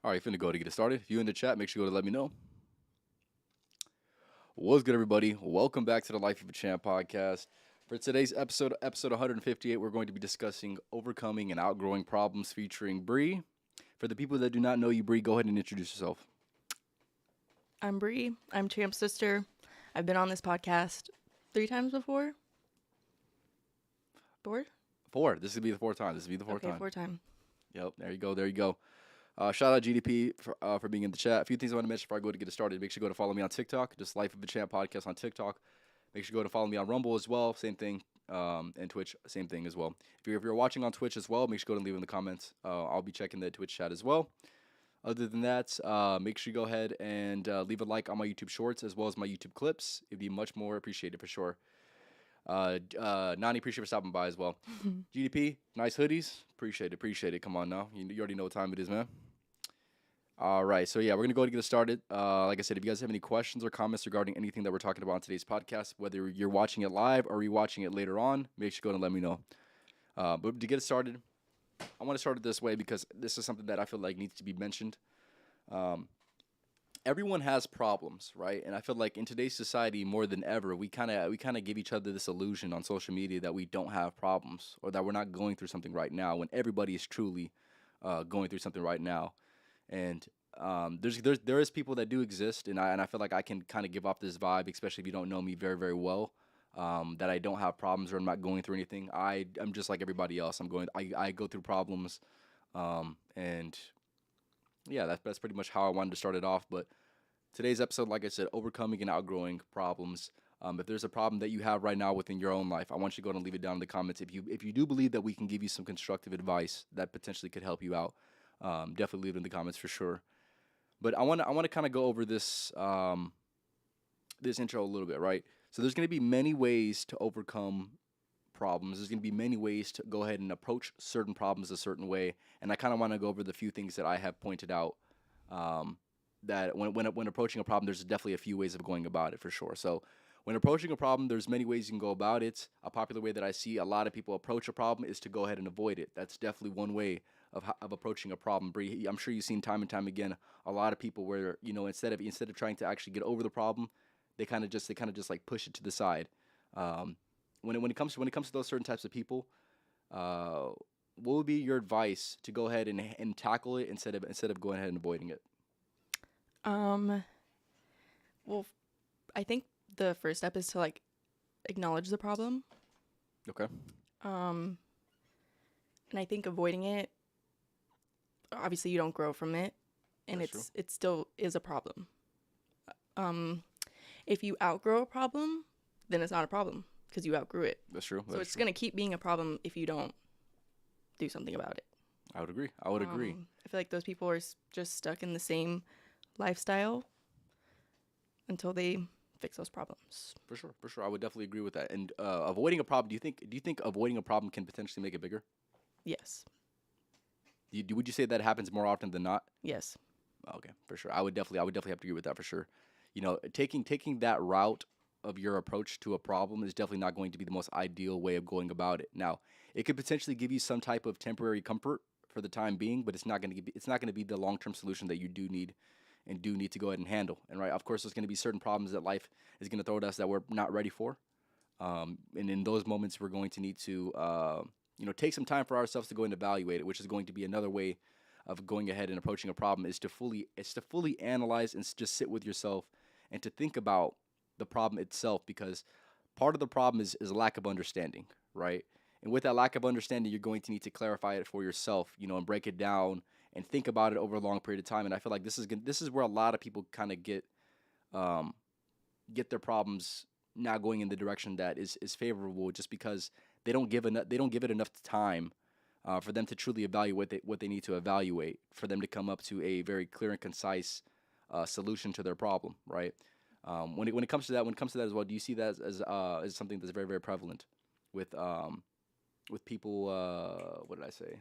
All right, finna go to get it started. If you in the chat, make sure you go to let me know. What's good, everybody? Welcome back to the Life of a Champ podcast. For today's episode 158, we're going to be discussing overcoming and outgrowing problems featuring Bree. For the people that do not know you, Bree, go ahead and introduce yourself. I'm Bri. I'm Champ's sister. I've been on this podcast 3 times before. Four? Four. This would be the fourth time. This would be the fourth Okay, time. 4 time. Yep. There you go. There you go. Shout out GDP for being in the chat. A few things I want to mention before I go to get it started. Make sure you go to follow me on TikTok. Just Life of a Champ podcast on TikTok. Make sure you go to follow me on Rumble as well. Same thing. And Twitch, same thing as well. If you're watching on Twitch as well, make sure you go and leave in the comments. I'll be checking the Twitch chat as well. Other than that, make sure you go ahead and leave a like on my YouTube shorts as well as my YouTube clips. It'd be much more appreciated for sure. Nani, appreciate for stopping by as well. GDP, nice hoodies. Appreciate it. Come on now. You already know what time it is, man. All right. So, yeah, we're going to go and get it started. Like I said, if you guys have any questions or comments regarding anything that we're talking about on today's podcast, whether you're watching it live or you're watching it later on, make sure you go and let me know. But to get it started, I want to start it this way because this is something that I feel like needs to be mentioned. Everyone has problems, right? And I feel like in today's society, more than ever, we kind of give each other this illusion on social media that we don't have problems or that we're not going through something right now when everybody is truly going through something right now. And there is people that do exist, and I feel like I can kind of give off this vibe, especially if you don't know me very very well, that I don't have problems or I'm not going through anything. I'm just like everybody else. I go through problems, and yeah, that's pretty much how I wanted to start it off. But today's episode, like I said, overcoming and outgrowing problems. If there's a problem that you have right now within your own life, I want you to go and leave it down in the comments. If you do believe that we can give you some constructive advice that potentially could help you out, definitely leave it in the comments for sure. But I want to kind of go over this intro a little bit, right? So there's going to be many ways to overcome problems. There's going to be many ways to go ahead and approach certain problems a certain way, and I kind of want to go over the few things that I have pointed out. That when approaching a problem, there's definitely a few ways of going about it for sure. So when approaching a problem, there's many ways you can go about it. A popular way that I see a lot of people approach a problem is to go ahead and avoid it. That's definitely one way of approaching a problem. Bree, I'm sure you've seen time and time again a lot of people where instead of trying to actually get over the problem, they kind of just like push it to the side. When it comes to those certain types of people, what would be your advice to go ahead and tackle it instead of going ahead and avoiding it? Um, well, I think the first step is to acknowledge the problem. Okay. Um, and I think avoiding it, obviously you don't grow from it, and That's true. it still is a problem. Um, if you outgrow a problem, then it's not a problem because you outgrew it. That's true. So it's gonna keep being a problem if you don't do something about it. I would agree. I would agree. I feel like those people are just stuck in the same lifestyle until they fix those problems. For sure. For sure. I would definitely agree with that. And avoiding a problem, do you think avoiding a problem can potentially make it bigger? Yes. Would you say that happens more often than not? Yes. Okay, for sure. I would definitely have to agree with that for sure. Taking that route of your approach to a problem is definitely not going to be the most ideal way of going about it. Now, it could potentially give you some type of temporary comfort for the time being, but it's not going to be the long-term solution that you do need to go ahead and handle. And right, of course, there's going to be certain problems that life is going to throw at us that we're not ready for. And in those moments, we're going to need to take some time for ourselves to go and evaluate it, which is going to be another way of going ahead and approaching a problem is to fully analyze and just sit with yourself and to think about the problem itself, because part of the problem is a lack of understanding, right? And with that lack of understanding, you're going to need to clarify it for yourself, and break it down and think about it over a long period of time. And I feel like this is where a lot of people kind of um, get their problems not going in the direction that is favorable, just because they don't give it enough time for them to truly evaluate what they need to evaluate for them to come up to a very clear and concise solution to their problem, right? When it comes to that as well, do you see that as something that's very very prevalent with people? What did I say?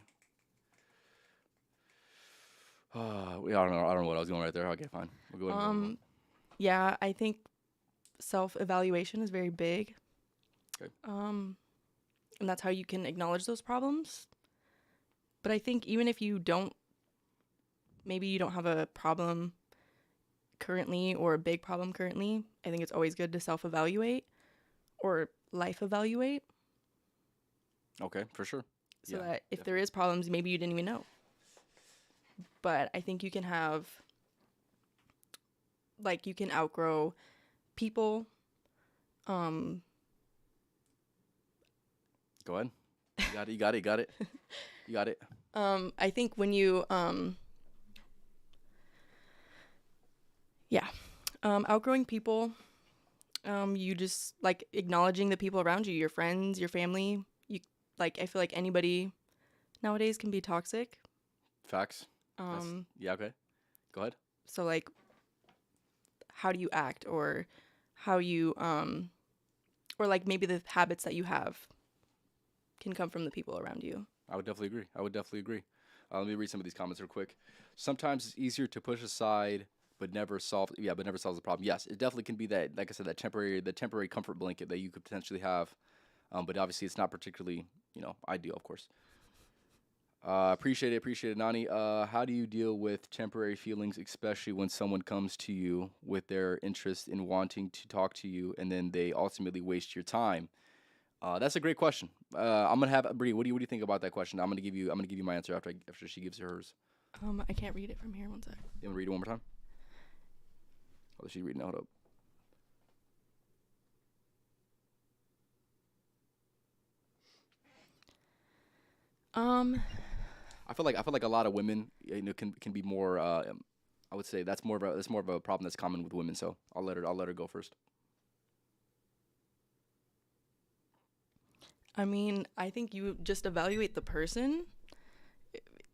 Yeah, I don't know what I was going right there. Okay, fine. We'll go ahead and move on. Yeah, I think self-evaluation is very big. Okay. And that's how you can acknowledge those problems. But I think even if you don't maybe you don't have a problem currently or a big problem currently, I think it's always good to self-evaluate or life evaluate Okay, for sure. so Yeah, that if there definitely. is problems, maybe you didn't even know. But I think you can have, like, you can outgrow people. Um, Go ahead. You got it. You got it. You got it. You got it. I think when you, yeah, outgrowing people, you just like acknowledging the people around you, your friends, your family. You like, I feel like anybody nowadays can be toxic. Facts. That's Um, yeah. Okay. Go ahead. so like, how do you act, or how you, or like maybe the habits that you have can come from the people around you. I would definitely agree. I would definitely agree. Let me read some of these comments real quick. Sometimes it's easier to push aside, but never solve. Yeah, but never solves the problem. Yes, it definitely can be that. Like I said, the temporary comfort blanket that you could potentially have. But obviously, it's not particularly, ideal, of course. Appreciate it, Nani. How do you deal with temporary feelings, especially when someone comes to you with their interest in wanting to talk to you, and then they ultimately waste your time? That's a great question. I'm gonna have Bree. What do you think about that question? I'm gonna give you my answer after she gives hers. I can't read it from here. One sec. You wanna read it one more time? Oh, she's reading it. Hold up. Um, I feel like a lot of women, can be more. I would say that's more of a problem that's common with women. So I'll let her go first. I mean, I think you just evaluate the person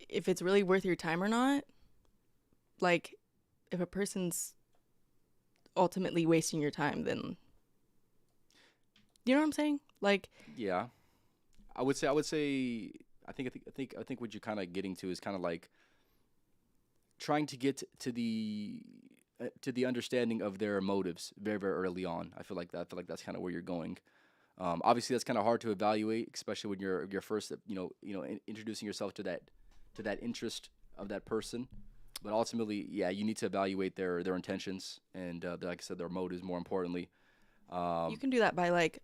if it's really worth your time or not. Like, if a person's ultimately wasting your time, then you know what I'm saying? Like, Yeah, I would say. I think what you're kind of getting to is kind of like trying to get to the understanding of their motives very very early on. I feel like that's kind of where you're going. Obviously, that's kind of hard to evaluate, especially when you're first, introducing yourself to that interest of that person. But ultimately, yeah, you need to evaluate their intentions and, like I said, their motives more importantly. you Um, can do that by like,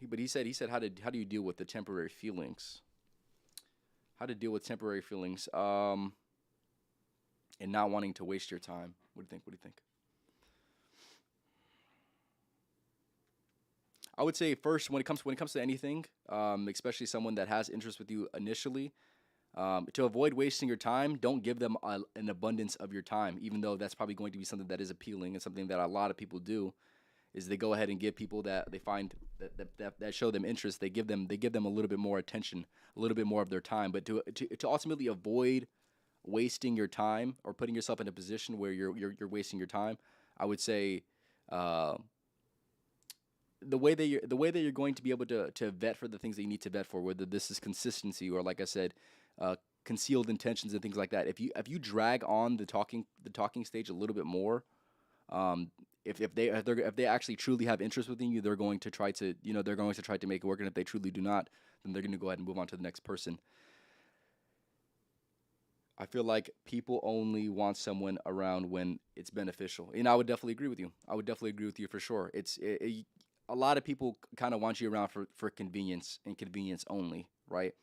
but he said how do you deal with the temporary feelings? How to deal with temporary feelings, and not wanting to waste your time. What do you think? What do you think? I would say first when it comes to anything, especially someone that has interest with you initially, to avoid wasting your time, don't give them an abundance of your time, even though that's probably going to be something that is appealing and something that a lot of people do. Is they go ahead and give people that they find that show them interest. They give them a little bit more attention, a little bit more of their time. But to ultimately avoid wasting your time or putting yourself in a position where you're wasting your time, I would say. Uh, the way that you're going to be able to vet for the things that you need to vet for, whether this is consistency or, like I said, uh, concealed intentions and things like that. If you drag on the talking stage a little bit more, um, if they actually truly have interest within you, they're going to try to make it work. And if they truly do not, then they're going to go ahead and move on to the next person. I feel like people only want someone around when it's beneficial, and I would definitely agree with you. I would definitely agree with you for sure. A lot of people kind of want you around for convenience and convenience only, right?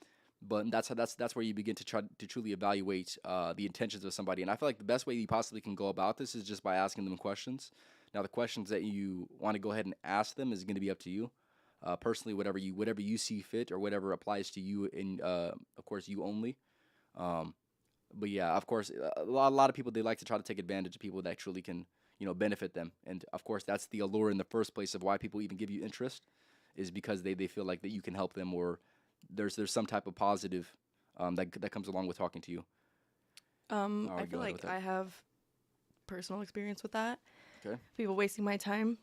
But that's where you begin to try to truly evaluate the intentions of somebody. And I feel like the best way you possibly can go about this is just by asking them questions. Now, the questions that you want to go ahead and ask them is going to be up to you. Personally, whatever you see fit or whatever applies to you, in of course you only. Um, but yeah, of course, a lot of people, they like to try to take advantage of people that truly can, benefit them. And of course, that's the allure in the first place of why people even give you interest, is because they feel like that you can help them, or there's some type of positive, that comes along with talking to you. All I right, feel go ahead like with that. I have personal experience with that. Okay. People wasting my time.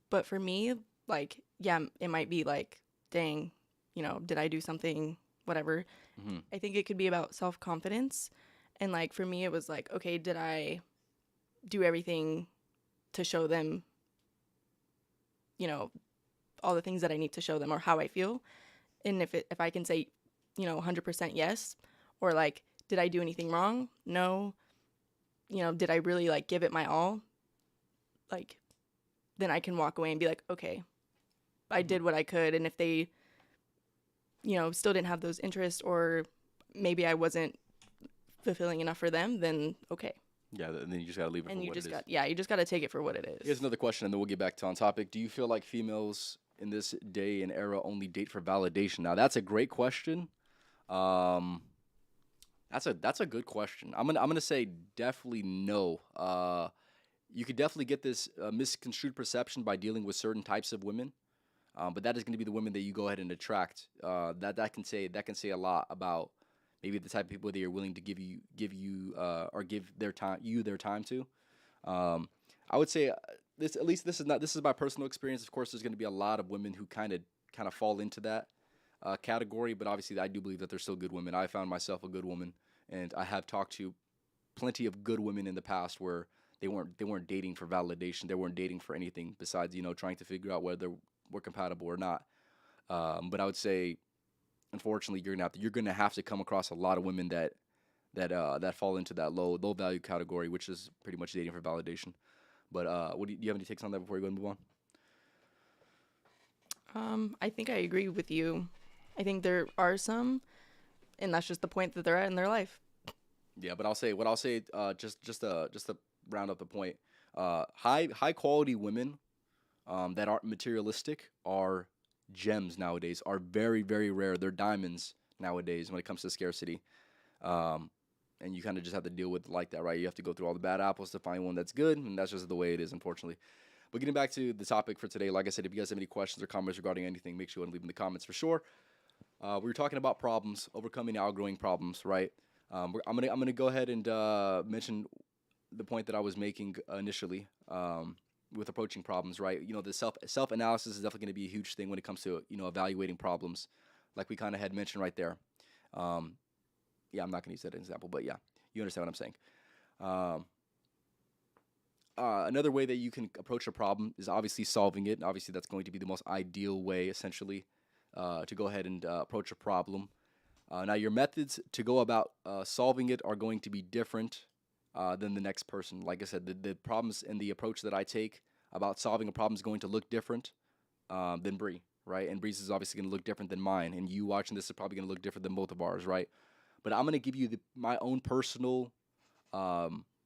But for me, like, yeah, it might be like, dang, did I do something, whatever. Hmm. I think it could be about self confidence. And like, for me, it was like, okay, did I do everything to show them, you know, all the things that I need to show them or how I feel? And if I can say, 100% yes, or like did I do anything wrong? No. Did I really like give it my all? Like, then I can walk away and be like, okay, I Mhm. did what I could. And if they, still didn't have those interests, or maybe I wasn't fulfilling enough for them, then okay. Yeah, and then you just gotta leave it for And you what it just is. you just got to take it for what it Here's is. another question, and then we'll get back to on topic. Do you feel like females in this day and era only date for validation? Now, that's a great question. Um, that's a good question. I'm gonna say definitely no. You could definitely get this misconstrued perception by dealing with certain types of women. But that is going to be the women that you go ahead and attract. That can say a lot about maybe the type of people that you're willing to give you or give their time to. Um, I would say this, at least this is my personal experience. Of course, there's going to be a lot of women who kind of fall into that category, but obviously I do believe that there's still good women. I found myself a good woman, and I have talked to plenty of good women in the past where they weren't dating for validation. They weren't dating for anything besides trying to figure out whether we're compatible or not. But I would say, unfortunately, you're gonna have to come across a lot of women that fall into that low value category, which is pretty much dating for validation. But do you have any takes on that before you go and move on? I think I agree with you. I think there are some, and that's just the point that they're at in their life. Yeah, but I'll say just to round up the point, high quality women that aren't materialistic are gems nowadays. Are very rare. They're diamonds nowadays when it comes to scarcity. Um, and you kind of just have to deal with like that, right? You have to go through all the bad apples to find one that's good, and that's just the way it is, unfortunately. But getting back to the topic for today, like I said, if you guys have any questions or comments regarding anything, make sure you leave them in the comments for sure. We were talking about problems, overcoming and outgrowing problems, right? I'm gonna go ahead and mention the point that I was making initially with approaching problems, right? The self analysis is definitely going to be a huge thing when it comes to evaluating problems, like we kind of had mentioned right there. Um, yeah, I'm not going to use that as an example, but yeah, you understand what I'm saying. Um, another way that you can approach a problem is obviously solving it. Obviously, that's going to be the most ideal way, essentially, to go ahead and approach a problem. Now, your methods to go about solving it are going to be different than the next person. Like I said, the problems and the approach that I take about solving a problem is going to look different than Bree, right? And Bree's is obviously going to look different than mine. And you watching this is probably going to look different than both of ours, right? But I'm going to give you my own personal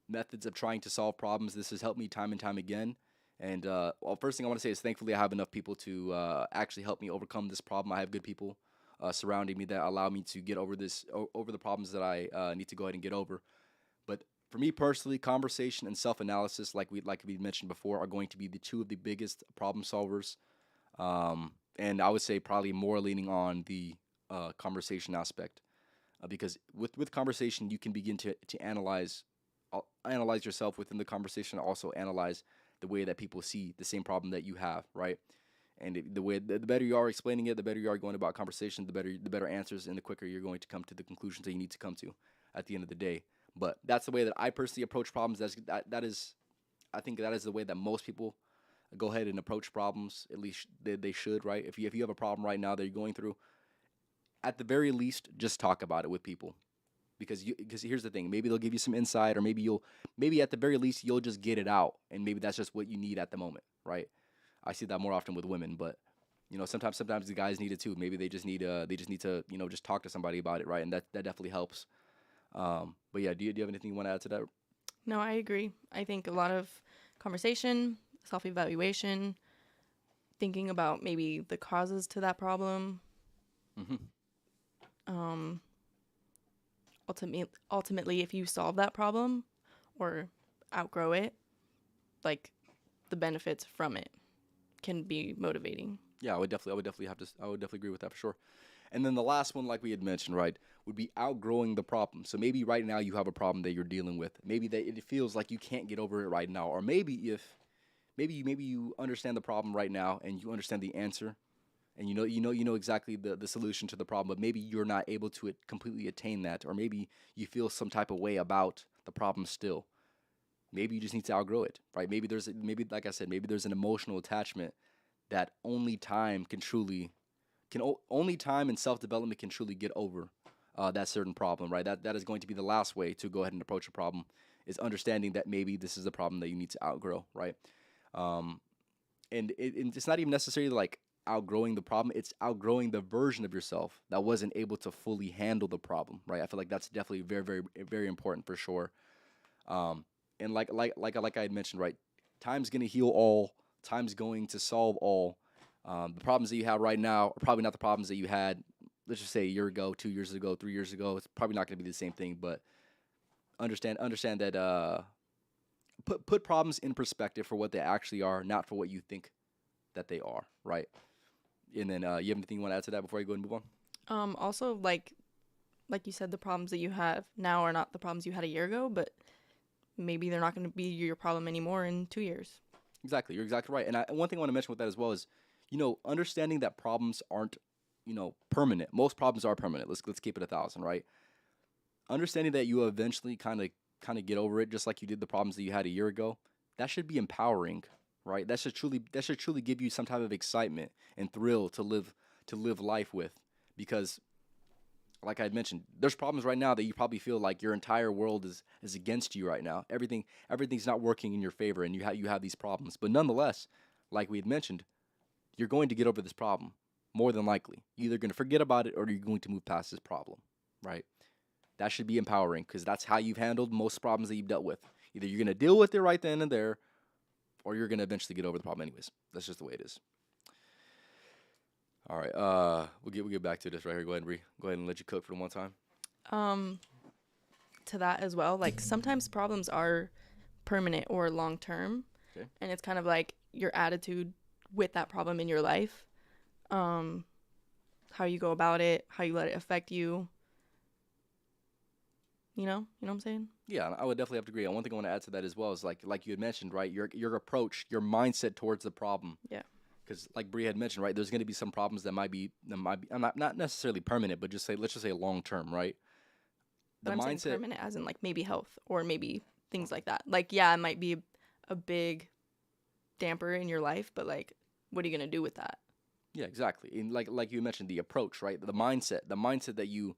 methods of trying to solve problems. This has helped me time and time again. And first thing I want to say is thankfully I have enough people to actually help me overcome this problem. I have good people surrounding me that allow me to get over the problems that I need to go ahead and get over. But for me personally, conversation and self-analysis, like we mentioned before, are going to be the two of the biggest problem solvers. And I would say probably more leaning on the conversation aspect, because with conversation you can begin to analyze yourself within the conversation, also analyze the way that people see the same problem that you have, right? And the better you are explaining it, the better you are going about conversation, the better answers, and the quicker you're going to come to the conclusions that you need to come to at the end of the day. But that's the way that I personally approach problems. I think that is the way that most people go ahead and approach problems. At least they should, right? If you have a problem right now that you're going through, at the very least, just talk about it with people. Because here's the thing, maybe they'll give you some insight, or maybe at the very least you'll just get it out, and maybe that's just what you need at the moment, right? I see that more often with women, but sometimes the guys need it too. Maybe they just need to just talk to somebody about it, right? And that definitely helps. But yeah, do you have anything you want to add to that? No, I agree. I think a lot of conversation, self evaluation, thinking about maybe the causes to that problem. Mm-hmm. Um, ultimately, if you solve that problem or outgrow it, like the benefits from it can be motivating. Yeah, I would definitely agree with that for sure. And then the last one, like we had mentioned, right, would be outgrowing the problem. So maybe right now you have a problem that you're dealing with. Maybe that it feels like you can't get over it right now, or maybe you understand the problem right now and you understand the answer, and you know exactly the solution to the problem, but maybe you're not able to completely attain that, or maybe you feel some type of way about the problem still. Maybe you just need to outgrow it, right? Maybe like I said, maybe there's an emotional attachment that only time and self development can truly get over. that certain problem, right? That is going to be the last way to go ahead and approach a problem, is understanding that maybe this is a problem that you need to outgrow, right? Um, and it's not even necessarily like outgrowing the problem, it's outgrowing the version of yourself that wasn't able to fully handle the problem, right? I feel like that's definitely very, very, very important for sure. um, and like I had mentioned, right, time's gonna heal all, time's going to solve all. The problems that you have right now are probably not the problems that you had, let's just say, a year ago, 2 years ago, 3 years ago. It's probably not gonna be the same thing, but understand that, put problems in perspective for what they actually are, not for what you think that they are, right? And then, you have anything you want to add to that before you go and move on? Also, like you said, the problems that you have now are not the problems you had a year ago, but maybe they're not going to be your problem anymore in 2 years. Exactly, you're exactly right. And one thing I want to mention with that as well is, understanding that problems aren't, permanent. Most problems are permanent. Let's keep it 1,000, right? Understanding that you will eventually kind of get over it, just like you did the problems that you had a year ago. That should be empowering, right? That should truly give you some type of excitement and thrill to live life with, because, like I had mentioned, there's problems right now that you probably feel like your entire world is against you right now. Everything's not working in your favor, and you have these problems. But nonetheless, like we had mentioned, you're going to get over this problem more than likely. You're either going to forget about it or you're going to move past this problem, right? That should be empowering, because that's how you've handled most problems that you've dealt with. Either you're going to deal with it right then and there, or you're going to eventually get over the problem anyways. That's just the way it is. All right. We'll get back to this right here. Go ahead, Bree. Go ahead and let you cook for the one time. Um, to that as well, like sometimes problems are permanent or long term, Okay. and it's kind of like your attitude with that problem in your life, um, how you go about it, how you let it affect you. You know what I'm saying? Yeah, I would definitely have to agree. And one thing I want to add to that as well is, like you had mentioned, right? Your approach, your mindset towards the problem. Yeah. Because, like Bree had mentioned, right, there's going to be some problems that might be not necessarily permanent, but let's just say long term, right? The But I'm saying mindset. permanent as in like maybe health or maybe things like that. Like, yeah, it might be a big damper in your life, but like, what are you gonna do with that? Yeah, exactly. And like you mentioned, the approach, right? The mindset that you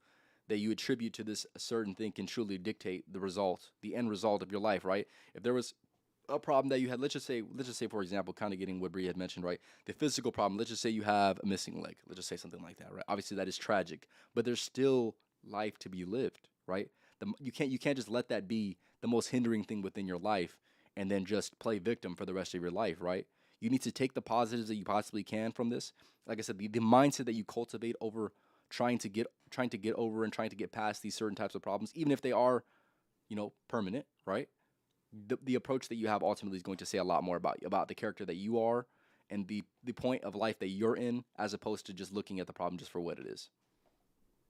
attribute to this certain thing can truly dictate the end result of your life, right? If there was a problem that you had, let's just say for example, kind of getting what Bree had mentioned, right? The physical problem. Let's just say you have a missing leg. Let's just say something like that, right? Obviously, that is tragic, but there's still life to be lived, right? You can't just let that be the most hindering thing within your life, and then just play victim for the rest of your life, right? You need to take the positives that you possibly can from this. Like I said, the mindset that you cultivate over trying to get over and trying to get past these certain types of problems, even if they are, permanent, right? The approach that you have ultimately is going to say a lot more about the character that you are, and the point of life that you're in, as opposed to just looking at the problem just for what it is.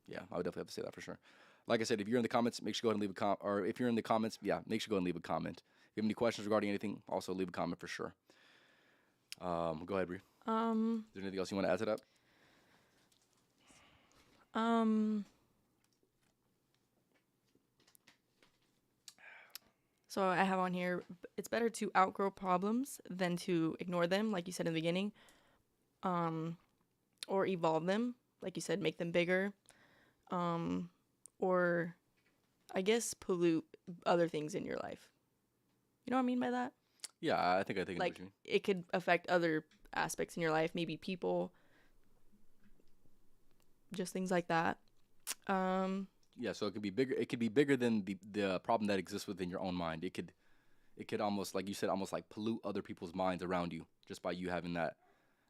Yeah, I would definitely have to say that for sure. Like I said, if you're in the comments, make sure to go ahead and leave a comment. Or if you're in the comments, yeah, make sure to go ahead and leave a comment. If you have any questions regarding anything, also leave a comment for sure. Go ahead, Bree. Is there anything else you want to add to that? Um, so I have on here, it's better to outgrow problems than to ignore them, like you said in the beginning, or evolve them, like you said, make them bigger, or I guess pollute other things in your life. You know what I mean by that? Yeah, I think I know what Like you mean. it could affect other aspects in your life, maybe people, just things like that. Yeah, so it could be bigger. It could be bigger than the problem that exists within your own mind. It could almost, like you said, almost like pollute other people's minds around you, just by you having that,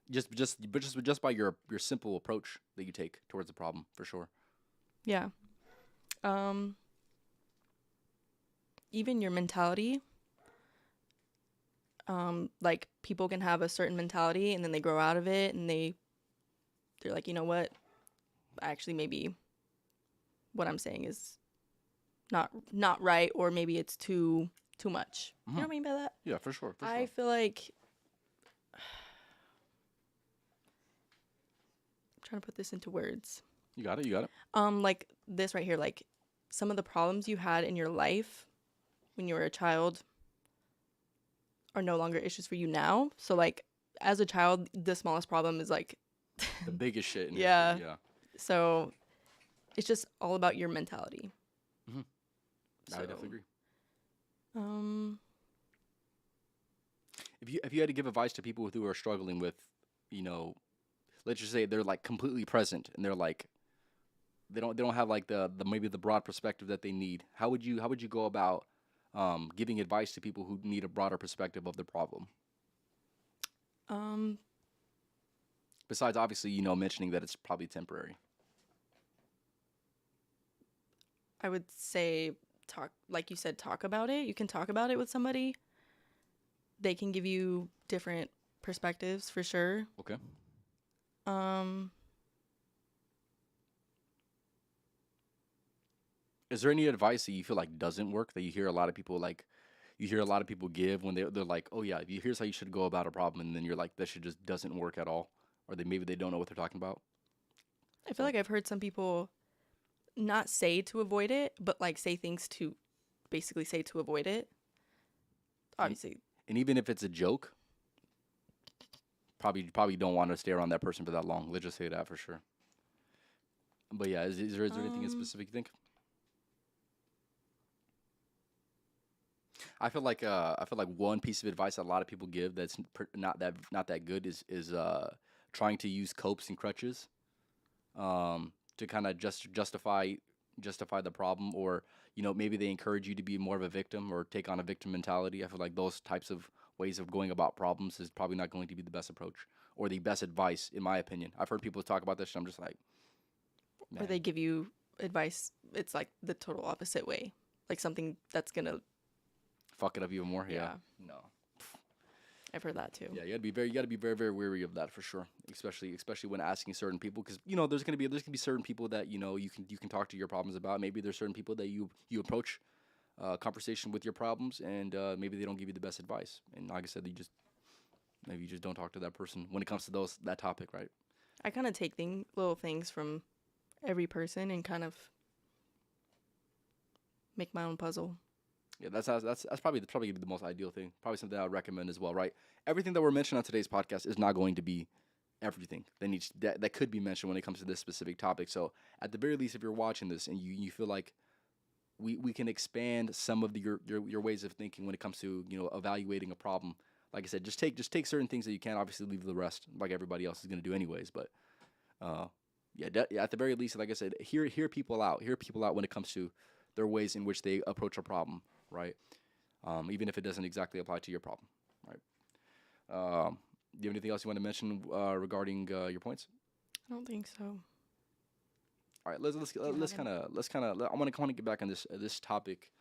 just by your simple approach that you take towards the problem, for sure. Yeah. Um, Even your mentality. Like people can have a certain mentality and then they grow out of it and they're like, you know what? Actually, maybe what I'm saying is not right, or maybe it's too much. You know what I mean by that? Yeah, for sure, for I sure. feel like I'm trying to put this into words. You got it. You got it. Like this right here, like some of the problems you had in your life when you were a child are no longer issues for you now. So like as a child, the smallest problem is like The biggest shit in Yeah. history. Yeah. so it's just all about your mentality. Mm-hmm. I So, definitely agree. um, If you had to give advice to people who are struggling with, you know, let's just say they're like completely present and they're like they don't have like the maybe the broad perspective that they need. How would you go about giving advice to people who need a broader perspective of the problem? um, Besides, obviously, mentioning that it's probably temporary. I would say talk, like you said, talk about it. You can talk about it with somebody. They can give you different perspectives for sure. Okay. Um, Is there any advice that you feel like doesn't work that you hear a lot of people like you hear a lot of people give when they're like, oh yeah, here's how you should go about a problem, and then you're like, that shit just doesn't work at all, or maybe they don't know what they're talking about. I feel like I've heard some people not say to avoid it, but like say things to basically say to avoid it. And Obviously, and even if it's a joke, probably don't want to stay around that person for that long. Let's just say that for sure. But yeah, is there anything in um, specific you think? I feel like one piece of advice that a lot of people give that's not that good is trying to use copes and crutches to kind of justify the problem, or maybe they encourage you to be more of a victim or take on a victim mentality. I feel like those types of ways of going about problems is probably not going to be the best approach or the best advice, in my opinion. I've heard people talk about this, and I'm just like, or man, they give you advice. It's like the total opposite way, like something that's gonna. fuck it up even more. Yeah, Yeah, no. I've heard that too. Yeah, you gotta be very, very wary of that for sure. Especially when asking certain people, because there's gonna be certain people that you can talk to your problems about. Maybe there's certain people that you approach conversation with your problems, and maybe they don't give you the best advice. And like I said, maybe you just don't talk to that person when it comes to that topic, right? I kind of take little things from every person and kind of make my own puzzle. Yeah, that's probably the most ideal thing. Probably something I would recommend as well, right? Everything that we're mentioning on today's podcast is not going to be everything that could be mentioned when it comes to this specific topic. So at the very least, if you're watching this and you feel like we can expand some of your ways of thinking when it comes to evaluating a problem. Like I said, just take certain things that you can. Obviously, leave the rest like everybody else is going to do anyways. But uh, yeah, at the very least, like I said, hear people out. Hear people out when it comes to their ways in which they approach a problem, right? Even if it doesn't exactly apply to your problem, right? Do you have anything else you want to mention regarding your points? I don't think so. All right, let's let's Do you let's have any? kind of let's kind of I want to get back on this topic.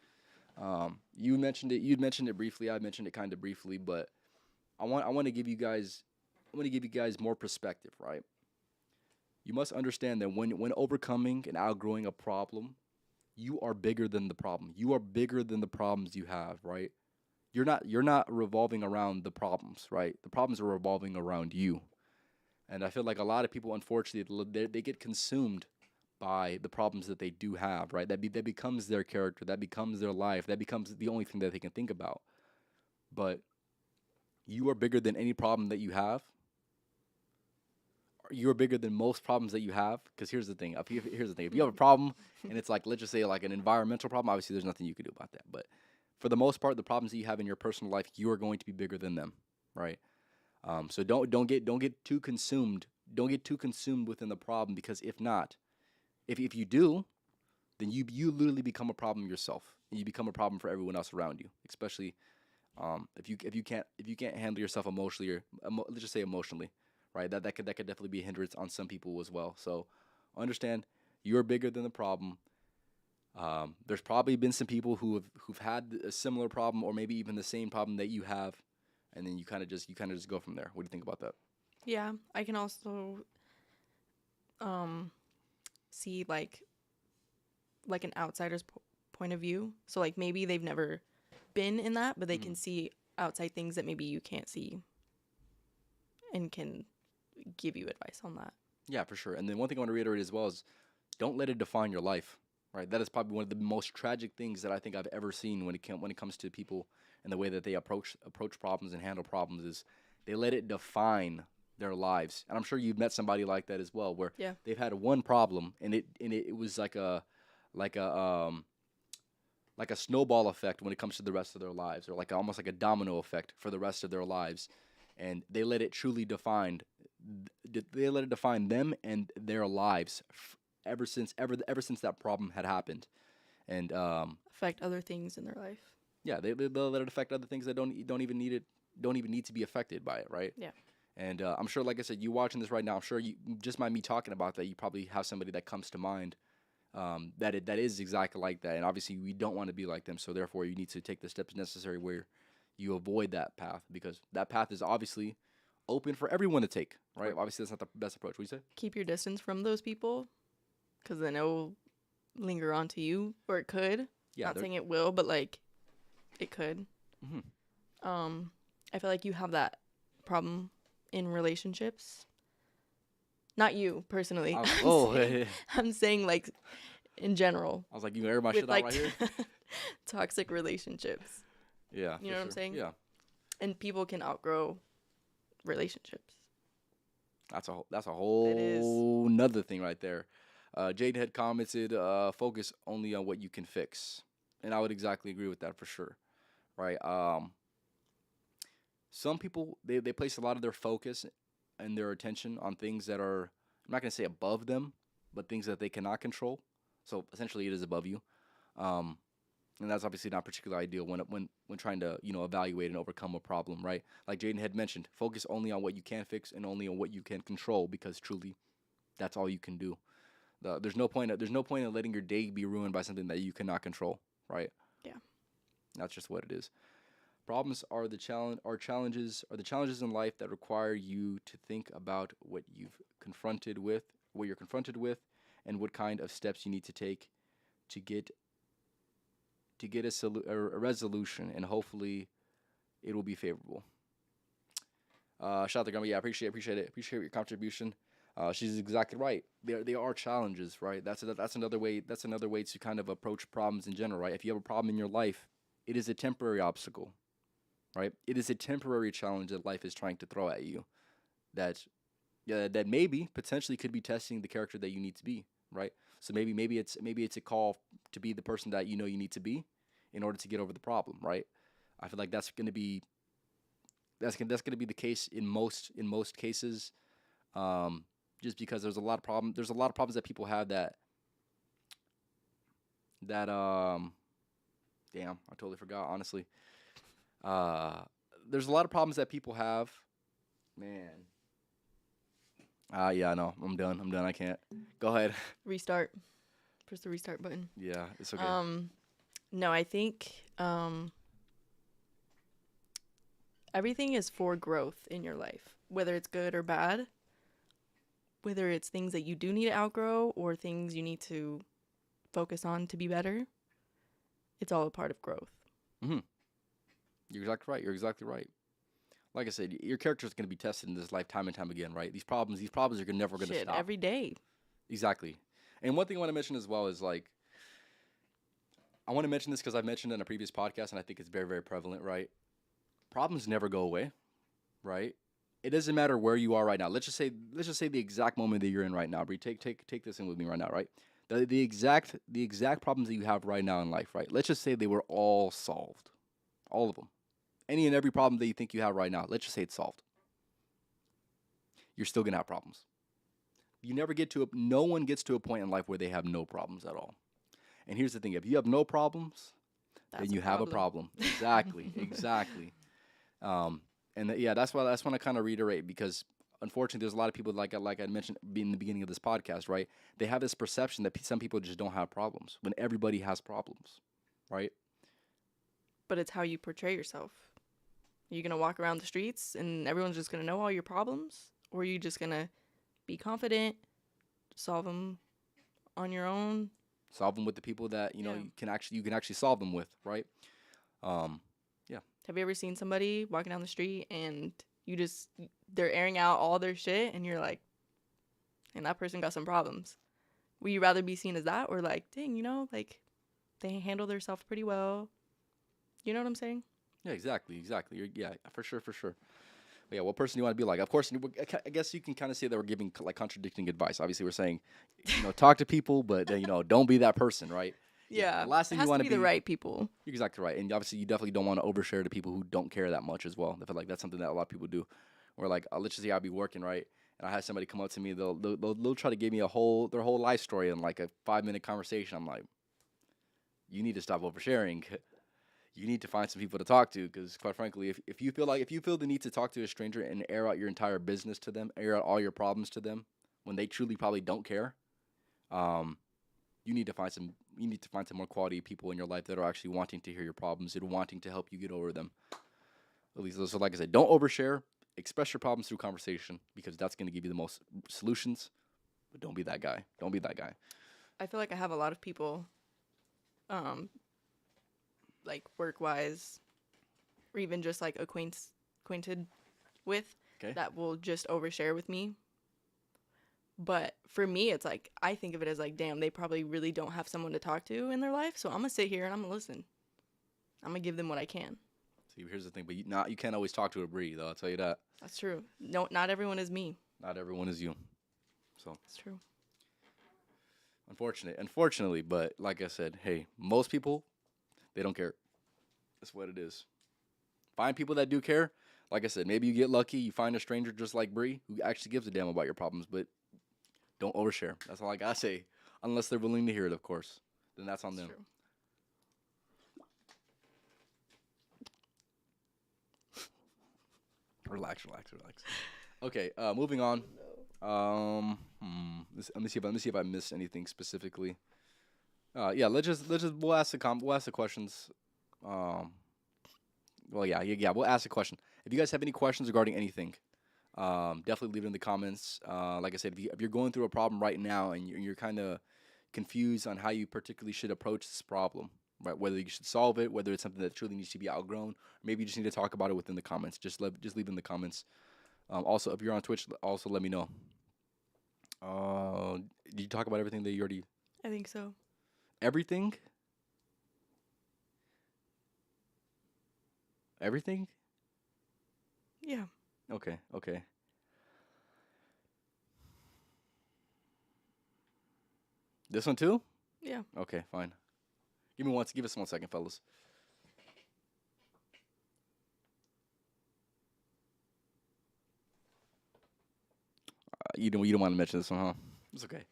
You mentioned it. You'd mentioned it briefly. I mentioned it kind of briefly, but I want to give you guys more perspective, right? You must understand that when overcoming and outgrowing a problem, you are bigger than the problem. You are bigger than the problems you have, right? You're not revolving around the problems, right? The problems are revolving around you. And I feel like a lot of people, unfortunately, they get consumed by the problems that they do have, right? That becomes their character, that becomes their life, that becomes the only thing that they can think about. But you are bigger than any problem that you have. You are bigger than most problems that you have. Because here's the thing: if you have a problem and it's like, let's just say like an environmental problem, obviously there's nothing you can do about that. But for the most part, the problems that you have in your personal life, you are going to be bigger than them, right? So don't get too consumed. Don't get too consumed within the problem, because if not, if you do, then you literally become a problem yourself, and you become a problem for everyone else around you. Especially if you can't handle yourself emotionally, or let's just say emotionally, right? That could definitely be a hindrance on some people as well. So understand, you're bigger than the problem. There's probably been some people who've had a similar problem, or maybe even the same problem that you have, and then you kind of just go from there. What do you think about that? Yeah, I can also um see like an outsider's point of view. So like maybe they've never been in that, but they Mhm. can see outside things that maybe you can't see and can give you advice on that. Yeah, for sure. And then one thing I want to reiterate as well is, don't let it define your life. Right? That is probably one of the most tragic things that I think I've ever seen when it comes to people and the way that they approach problems and handle problems, is they let it define their lives. And I'm sure you've met somebody like that as well, where Yeah. they've had one problem and it was like a like a snowball effect when it comes to the rest of their lives, or like almost like a domino effect for the rest of their lives, and they let it truly they let it define them and their lives ever since that problem had happened, and Affect other things in their life. yeah, they'll let it affect other things that don't even need to be affected by it, right? Yeah. And I'm sure, like I said, you watching this right now, I'm sure you just by me talking about that, you probably have somebody that comes to mind that is exactly like that. And obviously, we don't want to be like them. So therefore, you need to take the steps necessary where you avoid that path, because that path is obviously open for everyone to take, right? Obviously, that's not the best approach. What do you say? Keep your distance from those people, because then it will linger onto you, or it could. Yeah, Not saying it will, but like it could. Mhm. I feel like you have that problem in relationships. Not you personally. I'm saying like in general. I was like, you air my with shit like out right here. toxic relationships. Yeah, You know what I'm saying? Yeah, And people can outgrow relationships. that's a whole nother thing right there. Jaden had commented, focus only on what you can fix, and I would exactly agree with that for sure, right? Some people they place a lot of their focus and their attention on things that are, I'm not gonna say above them, but things that they cannot control. So essentially, it is above you, um, and that's obviously not particularly ideal when trying to evaluate and overcome a problem, right? Like Jaden had mentioned, focus only on what you can fix and only on what you can control, because truly, that's all you can do. There's no point. There's no point in letting your day be ruined by something that you cannot control, right? Yeah. That's just what it is. Problems are the challenges in life that require you to think about what you're confronted with, and what kind of steps you need to take to get a resolution, and hopefully it will be favorable. Shout out to Gummy. Yeah, appreciate it. Appreciate your contribution. She's exactly right. They are challenges, right? That's another way. That's another way to kind of approach problems in general, right? If you have a problem in your life, it is a temporary obstacle, right? It is a temporary challenge that life is trying to throw at you. That maybe potentially could be testing the character that you need to be, right? So maybe it's a call to be the person that you need to be in order to get over the problem, right? I feel like that's gonna be the case in most cases. Just because there's a lot of problems that people have that damn, I totally forgot, honestly. There's a lot of problems that people have, man. Yeah, no, I'm done. I can't. Go ahead. Restart. Press the restart button. Yeah, it's okay. No, I think everything is for growth in your life, whether it's good or bad, whether it's things that you do need to outgrow or things you need to focus on to be better. It's all a part of growth. Mm-hmm. You're exactly right. Like I said, your character is going to be tested in this life time and time again, right? These problems are never going to stop. Every day. Exactly. And one thing I want to mention as well is, like, I want to mention this because I've mentioned it in a previous podcast, and I think it's very, very prevalent, right? Problems never go away, right? It doesn't matter where you are right now. Let's just say the exact moment that you're in right now. Bri, take this in with me right now, right? The exact problems that you have right now in life, right? Let's just say they were all solved, all of them. Any and every problem that you think you have right now, let's just say it's solved. You're still gonna have problems. No one gets to a point in life where they have no problems at all. And here's the thing: if you have no problems, then you have a problem. Exactly. That's why I kind of reiterate, because unfortunately, there's a lot of people, like I mentioned in the beginning of this podcast, right? They have this perception that some people just don't have problems when everybody has problems, right? But it's how you portray yourself. Are you going to walk around the streets and everyone's just going to know all your problems? Or are you just going to be confident, solve them on your own? Solve them with the people that, you can actually solve them with, right? Yeah. Have you ever seen somebody walking down the street and they're airing out all their shit and you're like, and that person got some problems? Would you rather be seen as that, or like, dang, like they handle themselves pretty well? You know what I'm saying? Yeah, exactly. Yeah, for sure. But yeah, what person do you want to be like? Of course, I guess you can kind of say that we're giving like contradicting advice. Obviously, we're saying, talk to people, but then, don't be that person, right? Yeah. Yeah, The last it thing you has to want be to the be. right people. You're exactly right, and obviously, you definitely don't want to overshare to people who don't care that much as well. I feel like that's something that a lot of people do. Where like, let's just say I'll be working, right, and I have somebody come up to me, they'll try to give me their whole life story in like a 5 minute conversation. I'm like, you need to stop oversharing. You need to find some people to talk to, because quite frankly, if you feel the need to talk to a stranger and air out your entire business to them, air out all your problems to them, when they truly probably don't care, um, you need to find some more quality people in your life that are actually wanting to hear your problems and wanting to help you get over them. At least, so like I said, don't overshare. Express your problems through conversation, because that's going to give you the most solutions. But don't be that guy. Don't be that guy. I feel like I have a lot of people, like work wise, or even just like acquainted with, Okay. that will just overshare with me. But for me, it's like, I think of it as like, damn, they probably really don't have someone to talk to in their life. So I'm going to sit here and I'm going to listen. I'm going to give them what I can. See, here's the thing, but you can't always talk to a Bri, though. I'll tell you that. That's true. No, not everyone is me. Not everyone is you. So That's true. unfortunately, but like I said, hey, most people, they don't care. That's what it is. Find people that do care. Like I said, maybe you get lucky, you find a stranger just like Bri who actually gives a damn about your problems, but don't overshare. That's all I gotta say. Unless they're willing to hear it, of course. Then that's on them. True. Relax. Okay, moving on. Let me see if I missed anything specifically. Yeah, we'll ask the questions. Well, yeah, we'll ask the question. If you guys have any questions regarding anything, definitely leave it in the comments. Like I said, if you're going through a problem right now and you're kind of confused on how you particularly should approach this problem, right? Whether you should solve it, whether it's something that truly needs to be outgrown, or maybe you just need to talk about it within the comments. Just leave in the comments. Also, if you're on Twitch, also let me know. Did you talk about everything that you already? I think so. Everything? Everything? Yeah. Okay. This one too? Yeah. Okay, fine. Give us 1 second, fellas. You don't want to mention this one, huh? It's okay.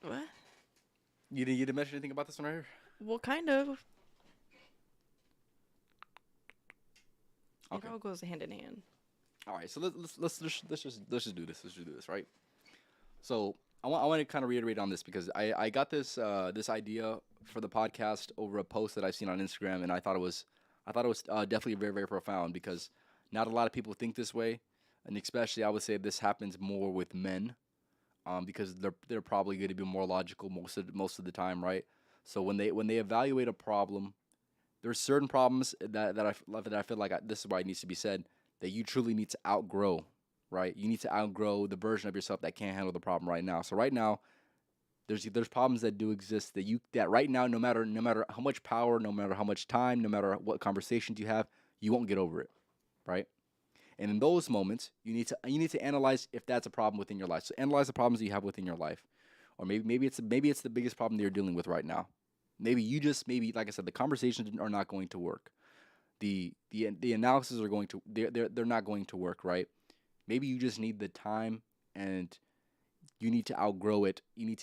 What? You didn't mention anything about this one right here? Well, kind of. Okay. It all goes hand in hand. All right, so let's just do this. Let's just do this, right? So I want to kind of reiterate on this, because I got this this idea for the podcast over a post that I've seen on Instagram, and I thought it was definitely very, very profound, because not a lot of people think this way, and especially I would say this happens more with men, because they're probably going to be more logical most of the time, right? So when they evaluate a problem, there's certain problems that I feel like this is why it needs to be said, that you truly need to outgrow, right? You need to outgrow the version of yourself that can't handle the problem right now. So right now, there's problems that do exist that right now, no matter how much power, no matter how much time, no matter what conversations you have, you won't get over it, right? And in those moments, you need to analyze if that's a problem within your life. So analyze the problems that you have within your life, or maybe it's the biggest problem that you're dealing with right now. Maybe like I said, the conversations are not going to work. The analysis are going to they're not going to work, right? Maybe you just need the time, and you need to outgrow it. You need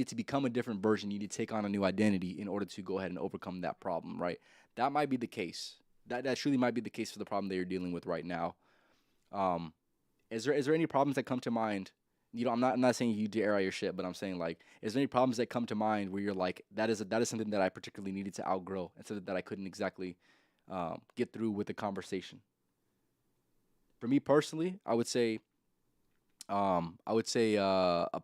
to become a different version. You need to take on a new identity in order to go ahead and overcome that problem, right? That might be the case. That truly might be the case for the problem that you're dealing with right now. Is there any problems that come to mind? I'm not saying you to air out your shit, but I'm saying, like, is there any problems that come to mind where you're like, that is something that I particularly needed to outgrow, and something that I couldn't exactly get through with the conversation? For me personally, I would say a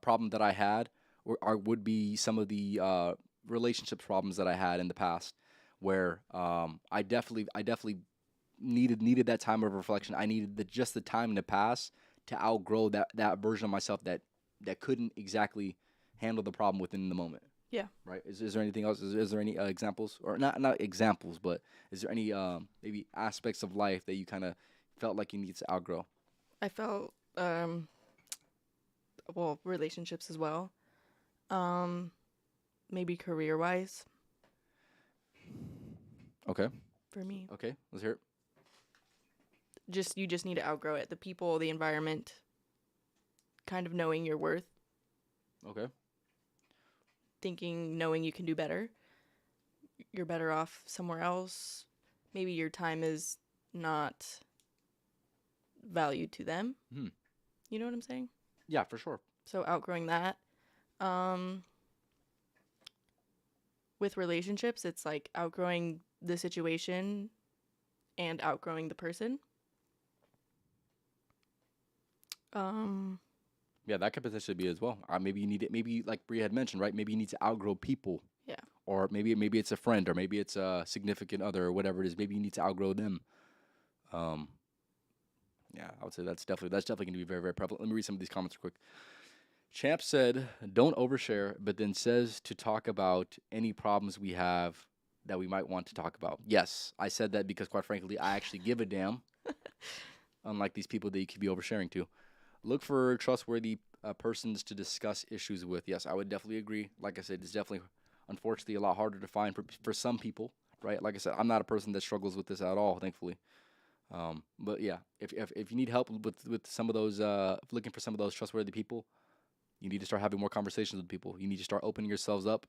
problem that I had would be some of the relationship problems that I had in the past, where I definitely needed that time of reflection. I needed just the time to pass to outgrow that version of myself that couldn't exactly handle the problem within the moment. Yeah. Right. Is there anything else? Is there any examples, or not examples, but is there any maybe aspects of life that you kind of felt like you need to outgrow? I felt well, relationships as well. Um, maybe career wise Okay. for me. Okay. Let's hear it. Just you just need to outgrow it. The people, the environment, kind of knowing your worth, Okay. thinking, knowing you can do better. You're better off somewhere else. Maybe your time is not valued to them. Hmm. You know what I'm saying? Yeah, for sure. So outgrowing that. Um, with relationships, it's like outgrowing the situation and outgrowing the person. Um, Yeah, that could potentially be as well. Maybe you need it. Maybe like Bri had mentioned, right? Maybe you need to outgrow people, yeah. or maybe it's a friend, or maybe it's a significant other, or whatever it is. Maybe you need to outgrow them. Um, yeah, I would say that's definitely going to be very very prevalent. Let me read some of these comments real quick. Champ said, "Don't overshare," but then says to talk about any problems we have that we might want to talk about. Yes, I said that because quite frankly, I actually give a damn. Unlike these people that you could be oversharing to. Look for trustworthy persons to discuss issues with. Yes, I would definitely agree. Like I said, it's definitely, unfortunately, a lot harder to find for some people, right? Like I said, I'm not a person that struggles with this at all, thankfully. But yeah, if you need help with some of those, looking for some of those trustworthy people, you need to start having more conversations with people. You need to start opening yourselves up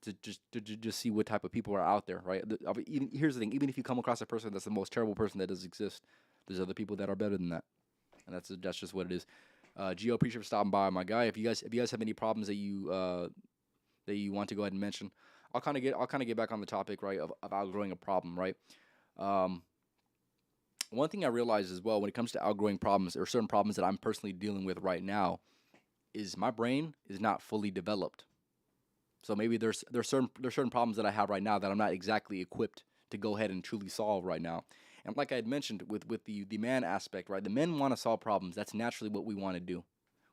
to just see what type of people are out there, right? Even here's the thing: even if you come across a person that's the most terrible person that does exist, there's other people that are better than that, and that's just what it is. Gio, appreciate for stopping by, my guy. If you guys have any problems that you want to go ahead and mention, I'll kind of get back on the topic, right, of outgrowing a problem, right. Um, One thing I realize as well when it comes to outgrowing problems or certain problems that I'm personally dealing with right now is my brain is not fully developed. So maybe there's certain problems that I have right now that I'm not exactly equipped to go ahead and truly solve right now. And like I had mentioned with the man aspect, right? The men want to solve problems. That's naturally what we want to do.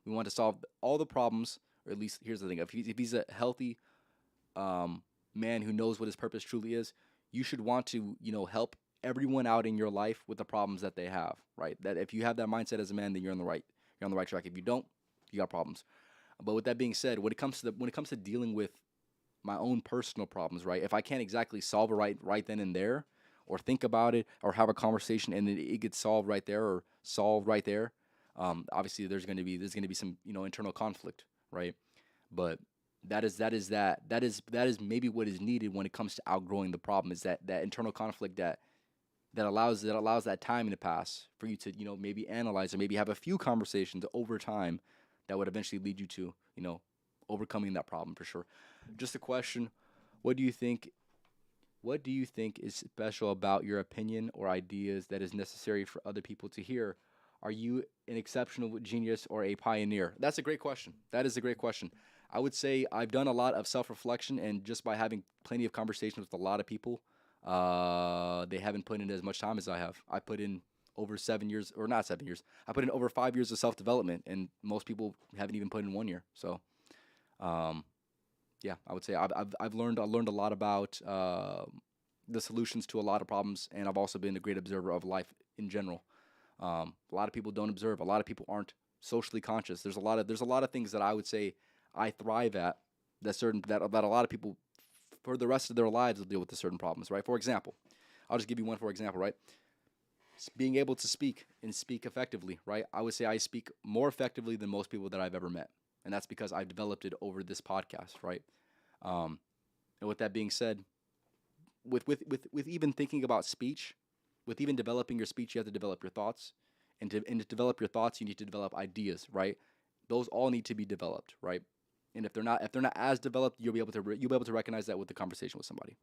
We want to solve all the problems, or at least here's the thing: if he's a healthy man who knows what his purpose truly is, you should want to help everyone out in your life with the problems that they have, right? That if you have that mindset as a man, then you're on the right track. If you don't, you got problems. But with that being said, when it comes to dealing with my own personal problems, right? If I can't exactly solve it right then and there, or think about it, or have a conversation and it gets solved right there, or solved right there, obviously there's gonna be some internal conflict, right? But that is maybe what is needed when it comes to outgrowing the problem is that internal conflict that allows that time to pass for you to maybe analyze or maybe have a few conversations over time that would eventually lead you to overcoming that problem for sure. Just a question: What do you think? What do you think is special about your opinion or ideas that is necessary for other people to hear? Are you an exceptional genius or a pioneer? That's a great question. That is a great question. I would say I've done a lot of self reflection, and just by having plenty of conversations with a lot of people, they haven't put in as much time as I have. I put in over 7 years, or not 7 years. I put in over 5 years of self development, and most people haven't even put in 1 year. So, um, yeah, I would say I've learned a lot about the solutions to a lot of problems, and I've also been a great observer of life in general. A lot of people don't observe. A lot of people aren't socially conscious. There's a lot of things that I would say I thrive at that a lot of people for the rest of their lives will deal with the certain problems. Right. For example, I'll just give you one for example. Right. Being able to speak and speak effectively. Right. I would say I speak more effectively than most people that I've ever met, and that's because I've developed it over this podcast. Right. Um, and with that being said, with even thinking about speech, with even developing your speech, you have to develop your thoughts, and to develop your thoughts, you need to develop ideas, right? Those all need to be developed, right? And if they're not as developed, you'll be able to recognize that with the conversation with somebody.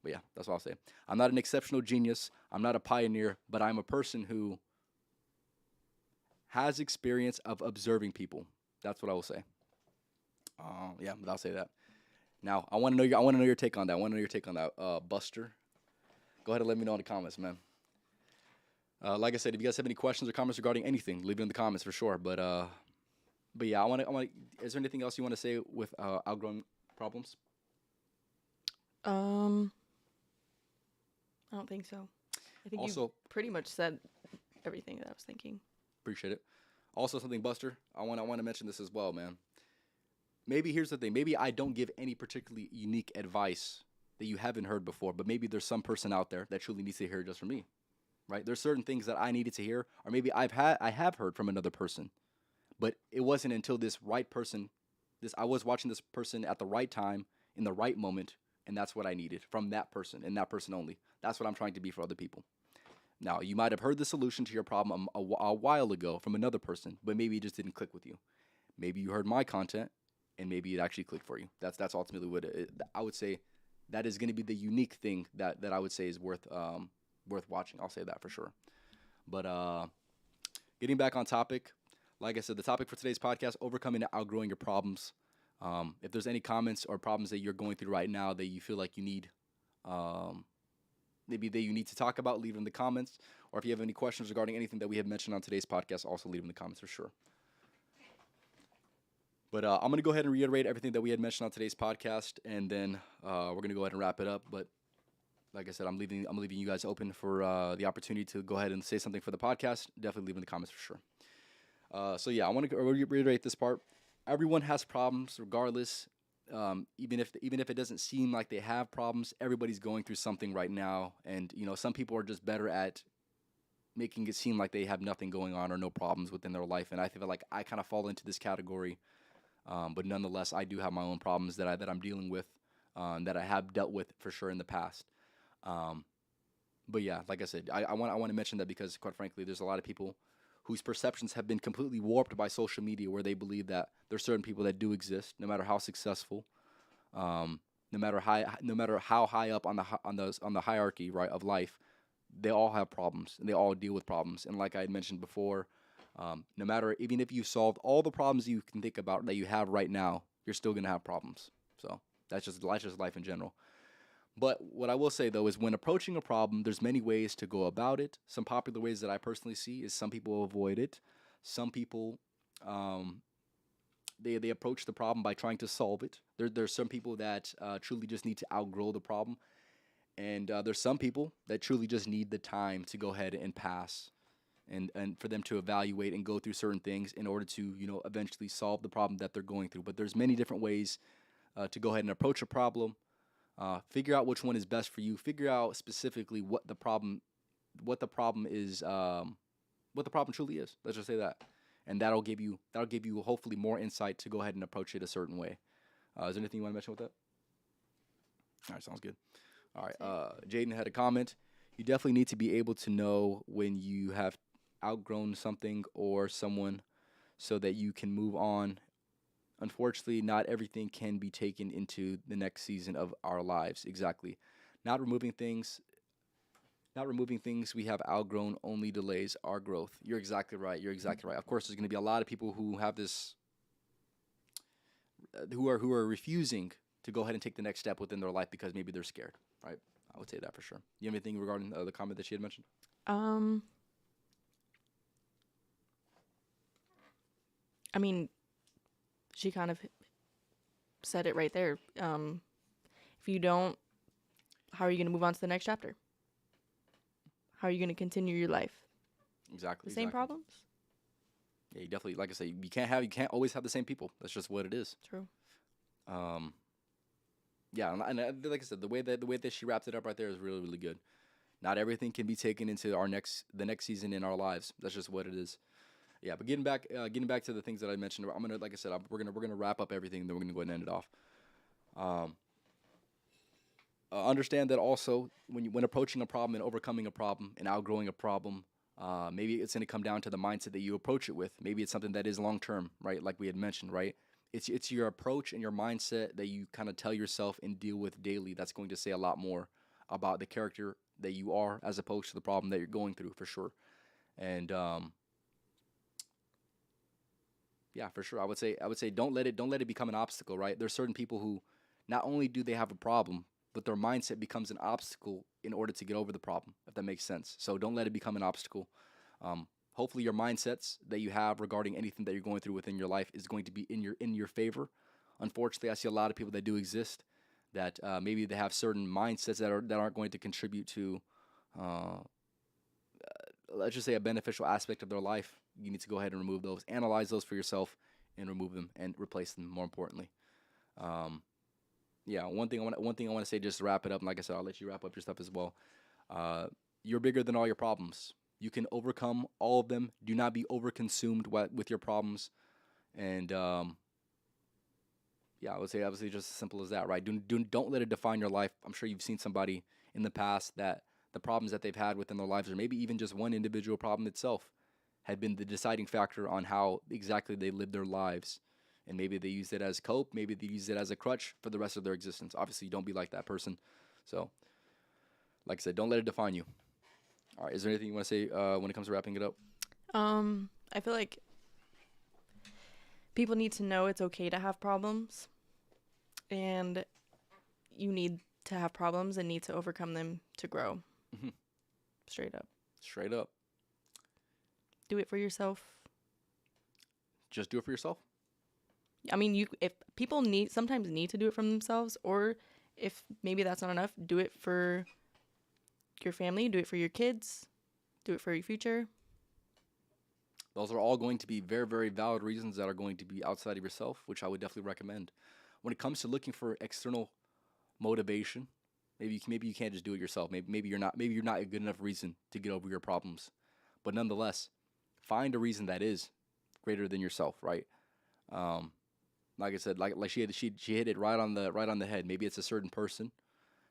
But yeah, that's what I'll say. I'm not an exceptional genius. I'm not a pioneer, but I'm a person who has experience of observing people. That's what I will say. Yeah, but I'll say that. Now, I want to know your take on that. I want to know your take on that, Buster. Go ahead and let me know in the comments, man. Like I said, if you guys have any questions or comments regarding anything, leave it in the comments for sure. But yeah, I want. Is there anything else you want to say with outgrowing problems? Um, I don't think so. I think you Also, pretty much said everything that I was thinking. appreciate it. Also, something, Buster, I want to mention this as well, man. Maybe here's the thing. Maybe I don't give any particularly unique advice that you haven't heard before, but maybe there's some person out there that truly needs to hear it just from me, right? There's certain things that I needed to hear, or maybe I have heard from another person, but it wasn't until this right person, this I was watching this person at the right time in the right moment, and that's what I needed from that person and that person only. That's what I'm trying to be for other people. Now, you might have heard the solution to your problem a while ago from another person, but maybe it just didn't click with you. Maybe you heard my content, and maybe it actually clicked for you. That's ultimately what I would say. That is going to be the unique thing that I would say is worth watching. I'll say that for sure. But getting back on topic, like I said, the topic for today's podcast: overcoming and outgrowing your problems. If there's any comments or problems that you're going through right now that you feel like you need, maybe that you need to talk about, leave them in the comments. Or if you have any questions regarding anything that we have mentioned on today's podcast, also leave them in the comments for sure. But I'm going to go ahead and reiterate everything that we had mentioned on today's podcast, and then we're going to go ahead and wrap it up. But like I said, I'm leaving you guys open for the opportunity to go ahead and say something for the podcast. Definitely leave in the comments for sure. So yeah, I want to reiterate this part. Everyone has problems, regardless. Even if it doesn't seem like they have problems, everybody's going through something right now, and some people are just better at making it seem like they have nothing going on or no problems within their life. And I feel like I kind of fall into this category. But nonetheless, I do have my own problems that I'm dealing with, that I have dealt with for sure in the past. But yeah, like I said, I want to mention that because, quite frankly, there's a lot of people whose perceptions have been completely warped by social media, where they believe that there's certain people that do exist, no matter how successful, no matter how high up on the hierarchy, right, of life, they all have problems and they all deal with problems. And like I had mentioned before, no matter, even if you solved all the problems you can think about that you have right now, you're still gonna have problems. So that's just life in general. But what I will say though is, when approaching a problem, there's many ways to go about it. Some popular ways that I personally see is some people avoid it. Some people, they approach the problem by trying to solve it. There's some people that truly just need to outgrow the problem, and there's some people that truly just need the time to go ahead and pass, and for them to evaluate and go through certain things in order to eventually solve the problem that they're going through. But there's many different ways to go ahead and approach a problem. Figure out which one is best for you. Figure out specifically what the problem is, what the problem truly is. Let's just say that, and that'll give you hopefully more insight to go ahead and approach it a certain way. Is there anything you want to mention with that? All right, sounds good. All right, Jaden had a comment. You definitely need to be able to know when you have outgrown something or someone, so that you can move on. Unfortunately, not everything can be taken into the next season of our lives. Exactly. Not removing things we have outgrown only delays our growth. You're exactly right. Of course, there's going to be a lot of people who have this, who are refusing to go ahead and take the next step within their life because maybe they're scared, right? I would say that for sure. You have anything regarding the comment that she had mentioned? I mean, she kind of said it right there. If you don't, how are you going to move on to the next chapter? How are you going to continue your life? Exactly. The same problems? Yeah, you definitely, like I say, you can't always have the same people. That's just what it is. True. Yeah, and like I said, the way that she wrapped it up right there is really, really good. Not everything can be taken into the next season in our lives. That's just what it is. Yeah, but getting back to the things that I mentioned, I'm gonna, like I said, we're gonna wrap up everything, and then we're gonna go ahead and end it off. Understand that also when approaching a problem and overcoming a problem and outgrowing a problem, maybe it's gonna come down to the mindset that you approach it with. Maybe it's something that is long term, right? Like we had mentioned, right? It's your approach and your mindset that you kind of tell yourself and deal with daily. That's going to say a lot more about the character that you are, as opposed to the problem that you're going through, for sure. And yeah, for sure. I would say don't let it become an obstacle, right? There's certain people who not only do they have a problem, but their mindset becomes an obstacle in order to get over the problem, if that makes sense. So don't let it become an obstacle. Hopefully your mindsets that you have regarding anything that you're going through within your life is going to be in your favor. Unfortunately, I see a lot of people that do exist that maybe they have certain mindsets that aren't going to contribute to let's just say, a beneficial aspect of their life, you need to go ahead and remove those. Analyze those for yourself and remove them and replace them. More importantly, yeah. One thing I want to say just to wrap it up. And like I said, I'll let you wrap up your stuff as well. You're bigger than all your problems. You can overcome all of them. Do not be overconsumed with your problems. And yeah, I would say obviously just as simple as that, right? Don't let it define your life. I'm sure you've seen somebody in the past that the problems that they've had within their lives, or maybe even just one individual problem itself, had been the deciding factor on how exactly they lived their lives. And maybe they used it as cope, maybe they used it as a crutch for the rest of their existence. Obviously, don't be like that person. So, like I said, don't let it define you. All right, is there anything you want to say when it comes to wrapping it up? I feel like people need to know it's okay to have problems, and you need to have problems and need to overcome them to grow. Mm-hmm. Straight up. Straight up. Do it for yourself. Just do it for yourself. I mean, if people sometimes need to do it for themselves, or if maybe that's not enough, do it for your family, do it for your kids, do it for your future. Those are all going to be very, very valid reasons that are going to be outside of yourself, which I would definitely recommend. When it comes to looking for external motivation, maybe you can't just do it yourself. Maybe you're not a good enough reason to get over your problems. But nonetheless, find a reason that is greater than yourself, right? Like I said, like she hit it right on the head. Maybe it's a certain person,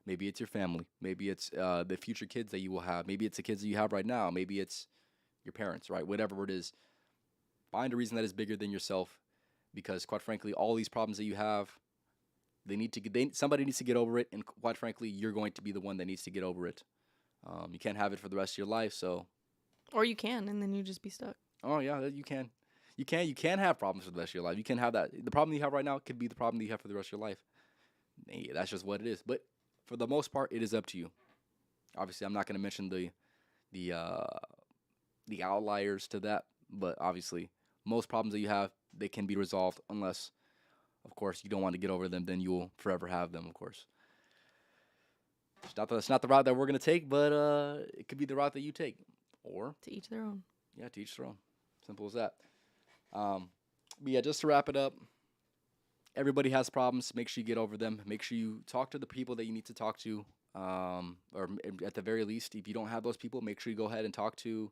maybe it's your family, maybe it's the future kids that you will have, maybe it's the kids that you have right now, maybe it's your parents, right? Whatever it is, find a reason that is bigger than yourself, because quite frankly, all these problems that you have, somebody needs to get over it, and quite frankly, you're going to be the one that needs to get over it. You can't have it for the rest of your life, so. Or you can, and then you just be stuck. Oh yeah, you can. You can have problems for the rest of your life. You can have that. The problem you have right now could be the problem that you have for the rest of your life. Hey, that's just what it is. But for the most part, it is up to you. Obviously, I'm not going to mention the outliers to that, but obviously, most problems that you have, they can be resolved unless, of course, you don't want to get over them. Then you will forever have them, of course. It's not the route that we're going to take, but it could be the route that you take. Or to each their own. Yeah, to each their own. Simple as that. But yeah, just to wrap it up, everybody has problems. Make sure you get over them. Make sure you talk to the people that you need to talk to. Or at the very least, if you don't have those people, make sure you go ahead and talk to.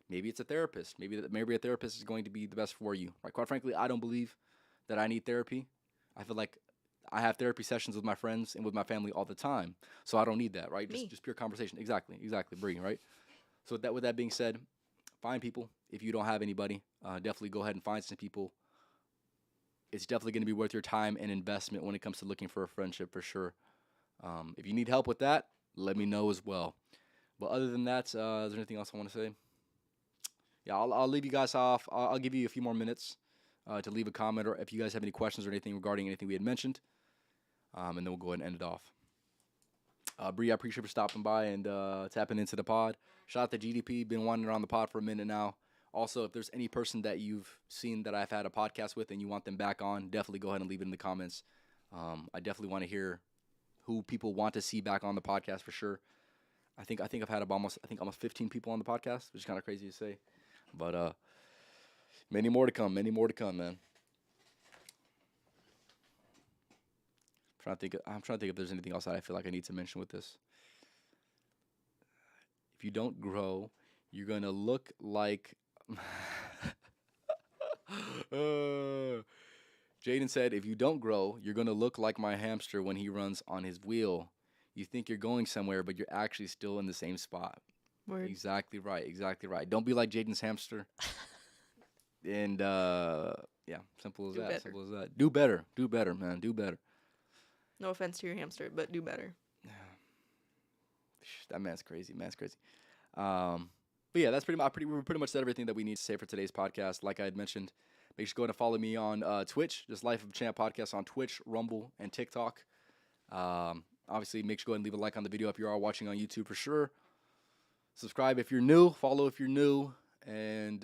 Maybe it's a therapist. Maybe a therapist is going to be the best for you. Right? Quite frankly, I don't believe that I need therapy. I feel like I have therapy sessions with my friends and with my family all the time, so I don't need that. Right? Just pure conversation. Exactly, Bri. Right? So with that being said, find people. If you don't have anybody, definitely go ahead and find some people. It's definitely going to be worth your time and investment when it comes to looking for a friendship, for sure. If you need help with that, let me know as well. But other than that, is there anything else I want to say? Yeah, I'll leave you guys off. I'll give you a few more minutes to leave a comment, or if you guys have any questions or anything regarding anything we had mentioned. And then we'll go ahead and end it off. Bri, I appreciate you for stopping by and tapping into the pod. Shout out to GDP. Been wandering around the pod for a minute now. Also, if there's any person that you've seen that I've had a podcast with and you want them back on, definitely go ahead and leave it in the comments. I definitely want to hear who people want to see back on the podcast for sure. I think I've had almost 15 people on the podcast, which is kind of crazy to say, but many more to come. Many more to come, man. I'm trying to think if there's anything else that I feel like I need to mention with this. If you don't grow, you're gonna look like. Jaden said, "If you don't grow, you're gonna look like my hamster when he runs on his wheel. You think you're going somewhere, but you're actually still in the same spot." Word. Exactly right. Exactly right. Don't be like Jaden's hamster. And yeah, simple as that. Simple as that. Do better. Do better, man. Do better. No offense to your hamster, but do better. That man's crazy. But yeah, that's we pretty much said everything that we need to say for today's podcast. Like I had mentioned, make sure to go and follow me on Twitch, just Life of a Champ podcast on Twitch, Rumble, and TikTok. Obviously, make sure to go ahead and leave a like on the video if you are watching on YouTube for sure. Subscribe if you're new. Follow if you're new. And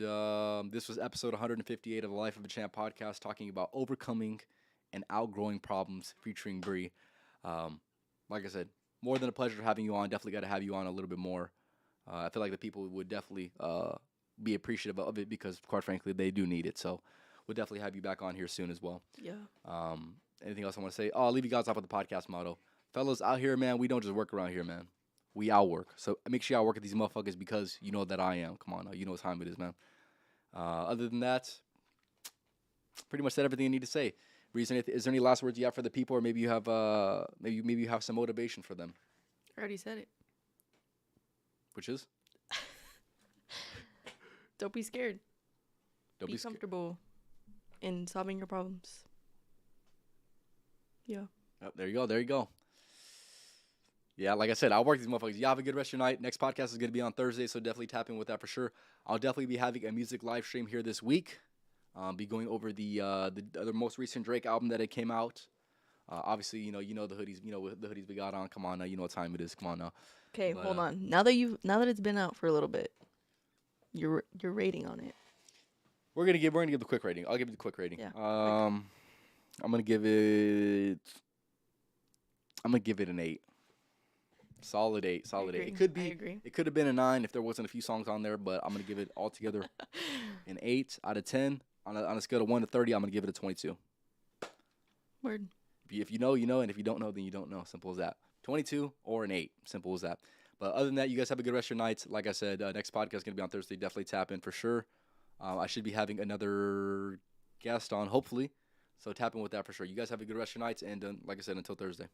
this was episode 158 of the Life of a Champ podcast, talking about overcoming and outgrowing problems, featuring Bri. Like I said, more than a pleasure having you on. Definitely got to have you on a little bit more. I feel like the people would definitely be appreciative of it because, quite frankly, they do need it. So we'll definitely have you back on here soon as well. Yeah. Anything else I want to say? Oh, I'll leave you guys off with the podcast motto. Fellas out here, man, we don't just work around here, man. We outwork. So make sure y'all work at these motherfuckers because you know that I am. Come on now. You know what time it is, man. Other than that, pretty much said everything I need to say. Reason, is there any last words you have for the people, or maybe you have maybe you have some motivation for them? I already said it. Which is? Don't be scared. Don't be comfortable in solving your problems. Yeah. Oh, there you go. There you go. Yeah, like I said, I'll work these motherfuckers. Y'all have a good rest of your night. Next podcast is going to be on Thursday, so definitely tap in with that for sure. I'll definitely be having a music live stream here this week. Be going over the other most recent Drake album that it came out. Obviously, you know the hoodies, the hoodies we got on. Come on now, you know what time it is. Come on now. Okay, hold on. Now that it's been out for a little bit, your rating on it. We're gonna give the quick rating. I'll give you the quick rating. Yeah. I'm gonna give it an 8. Solid 8. Solid 8. It could be. I agree. It could have been a 9 if there wasn't a few songs on there, but I'm gonna give it altogether an 8 out of 10. On a scale of 1 to 30, I'm gonna give it a 22. Word. If you know, you know, and if you don't know, then you don't know. Simple as that. 22 or an 8. Simple as that. But other than that, you guys have a good rest of your nights. Like I said, next podcast is gonna be on Thursday. Definitely tap in for sure. I should be having another guest on, hopefully. So tap in with that for sure. You guys have a good rest of your nights, and like I said, until Thursday.